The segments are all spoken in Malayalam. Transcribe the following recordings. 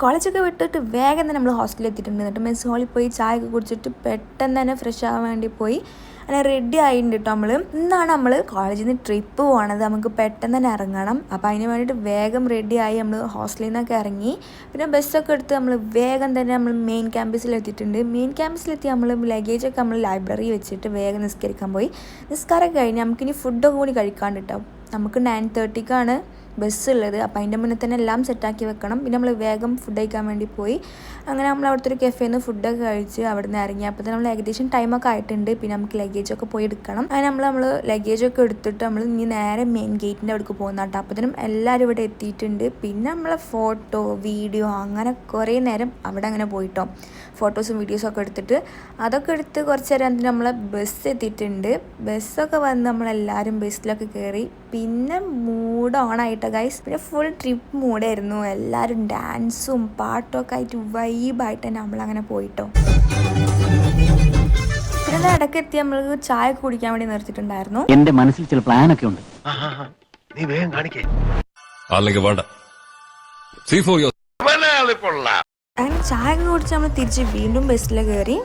കോളേജൊക്കെ വിട്ടിട്ട് വേഗം തന്നെ നമ്മൾ ഹോസ്റ്റലിൽ എത്തിയിട്ടുണ്ട്. എന്നിട്ട് മെസ് ഹാളിൽ പോയി ചായ ഒക്കെ കുടിച്ചിട്ട് പെട്ടെന്ന് തന്നെ ഫ്രഷ് ആവാൻ വേണ്ടി പോയി അങ്ങനെ റെഡി ആയിട്ടുണ്ട് കേട്ടോ. ഇന്നാണ് നമ്മൾ കോളേജിൽ നിന്ന് ട്രിപ്പ് പോകണത്. നമുക്ക് പെട്ടെന്ന് തന്നെ ഇറങ്ങണം. അപ്പോൾ അതിന് വേണ്ടിയിട്ട് വേഗം റെഡിയായി നമ്മൾ ഹോസ്റ്റലിൽ നിന്നൊക്കെ ഇറങ്ങി. പിന്നെ ബസ്സൊക്കെ എടുത്ത് നമ്മൾ വേഗം തന്നെ നമ്മൾ മെയിൻ ക്യാമ്പസിൽ എത്തിയിട്ടുണ്ട്. മെയിൻ ക്യാമ്പസിലെത്തി നമ്മൾ ലഗേജൊക്കെ നമ്മൾ ലൈബ്രറി വെച്ചിട്ട് വേഗം നിസ്കരിക്കാൻ പോയി. നിസ്കാരം കഴിഞ്ഞ് നമുക്കിനി ഫുഡൊക്കെ കൂടി കഴിക്കാണ്ട് കേട്ടോ. നമുക്ക് 9:30ക്കാണ് ബസ്സുള്ളത്. അപ്പോൾ അതിൻ്റെ മുന്നേ തന്നെ എല്ലാം സെറ്റാക്കി വെക്കണം. പിന്നെ നമ്മൾ വേഗം ഫുഡ് കഴിക്കാൻ വേണ്ടി പോയി. അങ്ങനെ നമ്മൾ അവിടുത്തെ ഒരു കഫേയിൽ നിന്ന് ഫുഡൊക്കെ കഴിച്ച് അവിടെ നിന്ന് ഇറങ്ങി. അപ്പോൾ തന്നെ നമ്മൾ ഏകദേശം ടൈമൊക്കെ ആയിട്ടുണ്ട്. പിന്നെ നമുക്ക് ലഗേജൊക്കെ പോയി എടുക്കണം. അങ്ങനെ നമ്മൾ ലഗേജൊക്കെ എടുത്തിട്ട് നമ്മൾ ഇനി നേരെ മെയിൻ ഗേറ്റിൻ്റെ അവിടേക്ക് പോകുന്ന കേട്ടോ. അപ്പോൾ തന്നെ എല്ലാവരും ഇവിടെ എത്തിയിട്ടുണ്ട്. പിന്നെ നമ്മളെ ഫോട്ടോ വീഡിയോ അങ്ങനെ കുറേ നേരം അവിടെ അങ്ങനെ പോയിട്ടോ. ഫോട്ടോസും വീഡിയോസൊക്കെ എടുത്തിട്ട് അതൊക്കെ എടുത്ത് കുറച്ച് നേരം എന്നിട്ട് നമ്മളെ ബസ് എത്തിയിട്ടുണ്ട്. ബസ്സൊക്കെ വന്ന് നമ്മളെല്ലാവരും ബസ്സിലൊക്കെ കയറി. പിന്നെ മൂഡ് ഓൺ ആയിട്ട് ഗൈസ്. പിന്നെ ഫുൾ ട്രിപ്പ് മൂഡായിരുന്നു. എല്ലാവരും ഡാൻസും പാട്ടൊക്കെ ആയിട്ട് വൈബായിട്ട് തന്നെ നമ്മളങ്ങനെ പോയിട്ടോ. പിന്നെ ഇടയ്ക്കെത്തി നമ്മൾക്ക് ചായ കുടിക്കാൻ വേണ്ടി നിർത്തിയിട്ടുണ്ടായിരുന്നു. എന്റെ മനസ്സിൽ ചില പ്ലാനൊക്കെ ഉണ്ട്. അങ്ങനെ ചായ ഒക്കെ കുടിച്ച് നമ്മൾ തിരിച്ച് വീണ്ടും ബസ്സിൽ കയറി.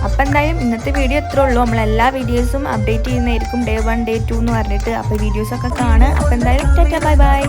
അപ്പം എന്തായാലും ഇന്നത്തെ വീഡിയോ എത്ര ഉള്ളൂ. നമ്മളെല്ലാ വീഡിയോസും അപ്ഡേറ്റ് ചെയ്യുന്നതായിരിക്കും ഡേ 1 ഡേ 2 എന്ന് പറഞ്ഞിട്ട്. അപ്പോൾ വീഡിയോസൊക്കെ കാണുക. അപ്പോൾ എന്തായാലും ടാറ്റാ ബൈ ബൈ.